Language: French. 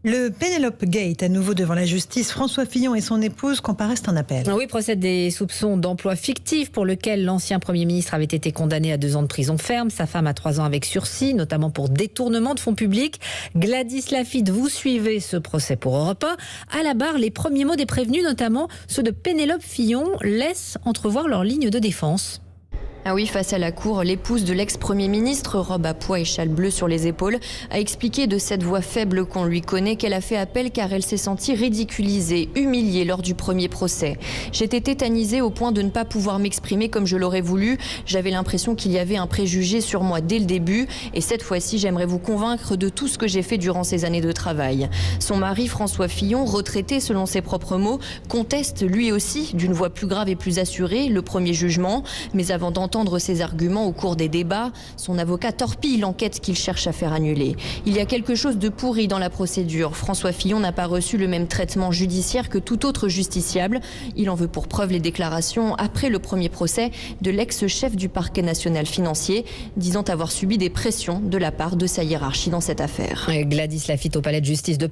Le Penelope Gate, à nouveau devant la justice. François Fillon et son épouse comparaissent en appel. Oui, procède des soupçons d'emploi fictif pour lequel l'ancien Premier ministre avait été condamné à 2 ans de prison ferme. Sa femme à 3 ans avec sursis, notamment pour détournement de fonds publics. Gladys Laffitte, vous suivez ce procès pour Europe 1. À la barre, les premiers mots des prévenus, notamment ceux de Pénélope Fillon, laissent entrevoir leur ligne de défense. Ah oui, face à la cour, l'épouse de l'ex-premier ministre, robe à pois et châle bleu sur les épaules, a expliqué de cette voix faible qu'on lui connaît qu'elle a fait appel car elle s'est sentie ridiculisée, humiliée lors du premier procès. J'étais tétanisée au point de ne pas pouvoir m'exprimer comme je l'aurais voulu. J'avais l'impression qu'il y avait un préjugé sur moi dès le début et cette fois-ci, j'aimerais vous convaincre de tout ce que j'ai fait durant ces années de travail. Son mari, François Fillon, retraité selon ses propres mots, conteste lui aussi, d'une voix plus grave et plus assurée, le premier jugement. Mais avant d'entendre ses arguments au cours des débats, son avocat torpille l'enquête qu'il cherche à faire annuler. Il y a quelque chose de pourri dans la procédure. François Fillon n'a pas reçu le même traitement judiciaire que tout autre justiciable. Il en veut pour preuve les déclarations après le premier procès de l'ex-chef du parquet national financier, disant avoir subi des pressions de la part de sa hiérarchie dans cette affaire. Gladys Laffitte au palais de justice de Paris.